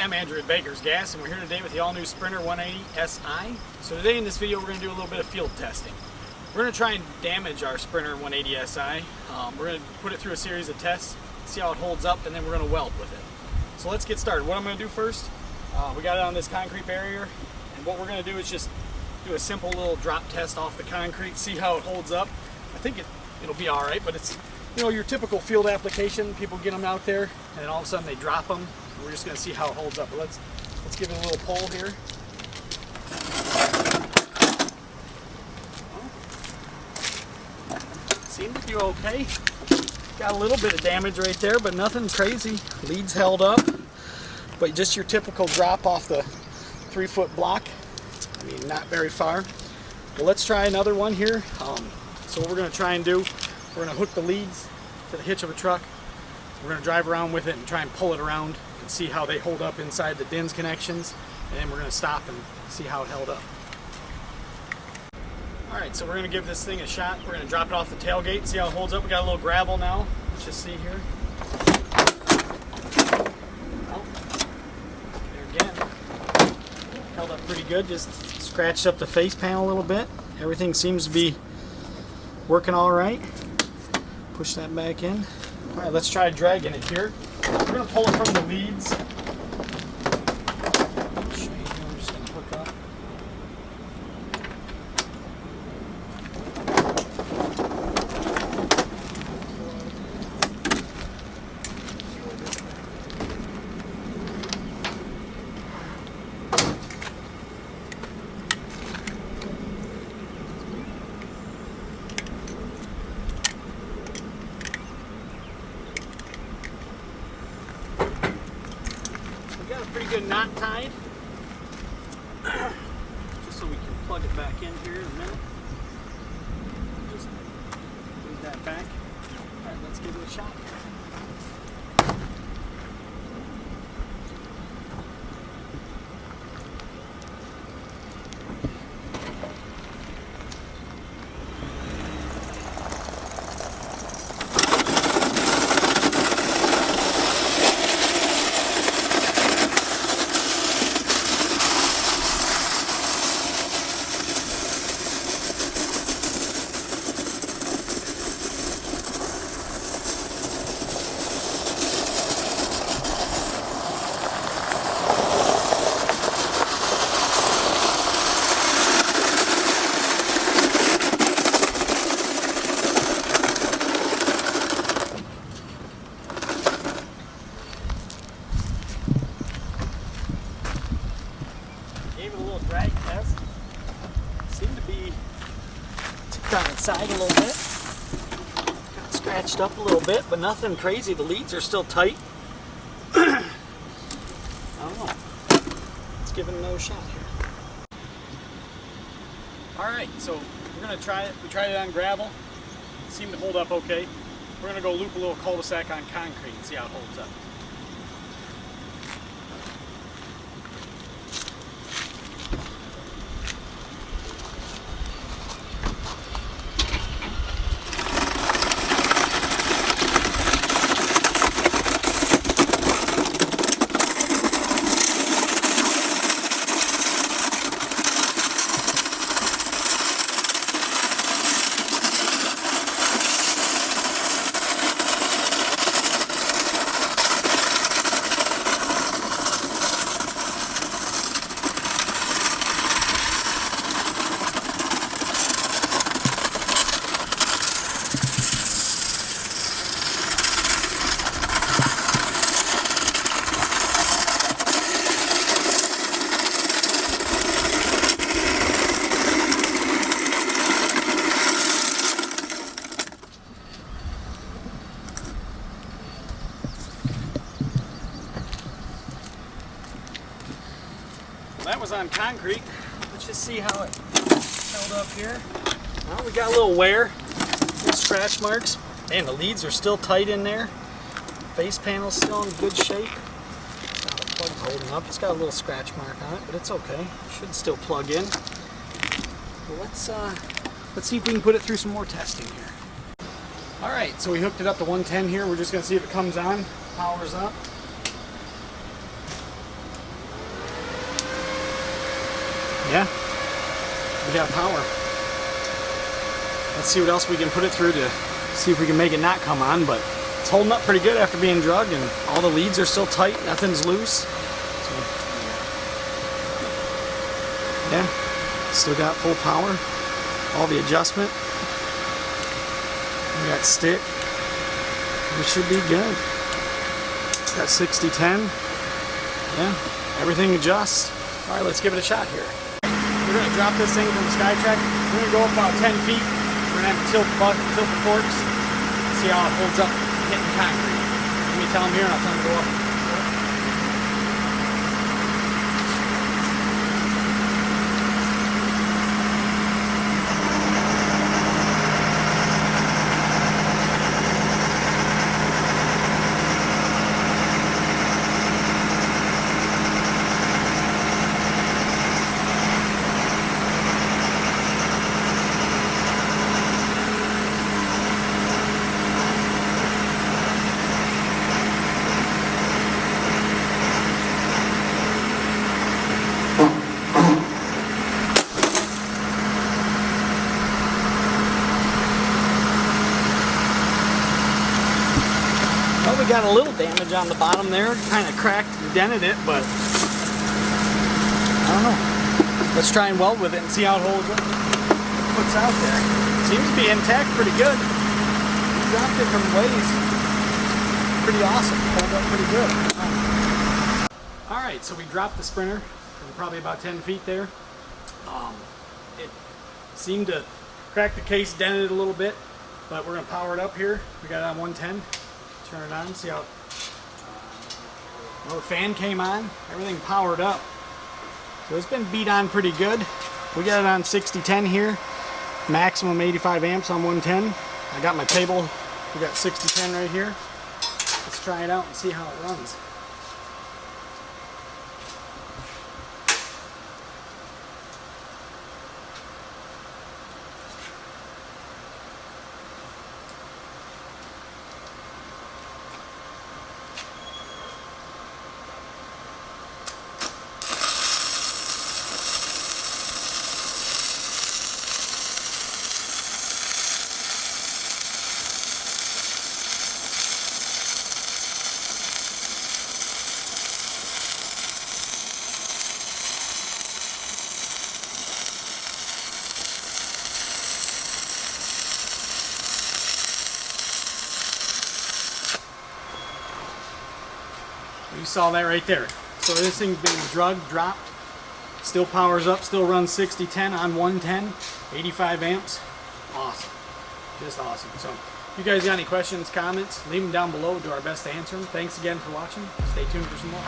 I'm Andrew at Baker's Gas, and we're here today with the all-new Sprinter 180 SI. So today in this video we're going to do a little bit of field testing. We're going to try and damage our Sprinter 180 SI. We're going to put it through a series of tests, see how it holds up, and then we're going to weld with it. So let's get started. What I'm going to do first, we got it on this concrete barrier, and what we're going to do is just do a simple little drop test off the concrete, see how it holds up. I think it'll be all right, but it's, you know, your typical field application. People get them out there, and then all of a sudden they drop them. We're just going to see how it holds up. But let's give it a little pull here. Seemed to do okay. Got a little bit of damage right there, but nothing crazy. Leads held up, but just your typical drop off the 3-foot block. I mean, not very far. Well, let's try another one here. So what we're going to try and do, we're going to hook the leads to the hitch of a truck. We're going to drive around with it and try and pull it around and see how they hold up inside the DINS connections, and then we're going to stop and see how it held up. Alright, so we're going to give this thing a shot. We're going to drop it off the tailgate, see how it holds up. We got a little gravel now. Let's just see here. Well, there again. Held up pretty good. Just scratched up the face panel a little bit. Everything seems to be working all right. Push that back in. Alright, let's try dragging it here. We're going to pull it from the leads. I'm just going to hook up. Got a pretty good knot tied, just so we can plug it back in here in a minute. Just move that back. All right, let's give it a shot. Gave it a little drag test. Seemed to be ticked on its side a little bit. Got scratched up a little bit, but nothing crazy. The leads are still tight. I don't know. Let's give it another shot here. Alright, so we're going to try it. We tried it on gravel. It seemed to hold up okay. We're going to go loop a little cul-de-sac on concrete and see how it holds up. That was on concrete. Let's just see how it held up here. Well, we got a little wear, little scratch marks, and the leads are still tight in there. Face panel's still in good shape. The plug's holding up. It's got a little scratch mark on it, but it's okay. Should still plug in. But let's see if we can put it through some more testing here. Alright, so we hooked it up to 110 here. We're just going to see if it comes on, powers up. Yeah, we got power. Let's see what else we can put it through to see if we can make it not come on, but it's holding up pretty good after being drugged, and all the leads are still tight, nothing's loose. So, yeah, still got full power, all the adjustment. We got stick. We should be good. Got 60-10. Yeah, everything adjusts. All right, let's give it a shot here. We're going to drop this thing from SkyTrack. We're going to go up about 10 feet. We're going to have to tilt the forks, see how it holds up hitting concrete. Let me tell them here and I'll tell them to go up. Well, we got a little damage on the bottom there, kind of cracked and dented it, but I don't know. Let's try and weld with it and see how it holds up. What's out there? Seems to be intact pretty good. We dropped it from ways. Pretty awesome. Hold up pretty good. Alright, so we dropped the sprinter from probably about 10 feet there. It seemed to crack the case, dented it a little bit, but we're going to power it up here. We got it on 110. Turn it on, see how the fan came on, everything powered up. So it's been beat on pretty good. We got it on 60-10 here, maximum 85 amps on 110. I got my table, we got 60-10 right here. Let's try it out and see how it runs. You saw that right there. So this thing's been drugged, dropped, still powers up, still runs 60-10 on 110, 85 amps. Awesome. Just awesome. So if you guys got any questions, comments, leave them down below. We'll do our best to answer them. Thanks again for watching. Stay tuned for some more.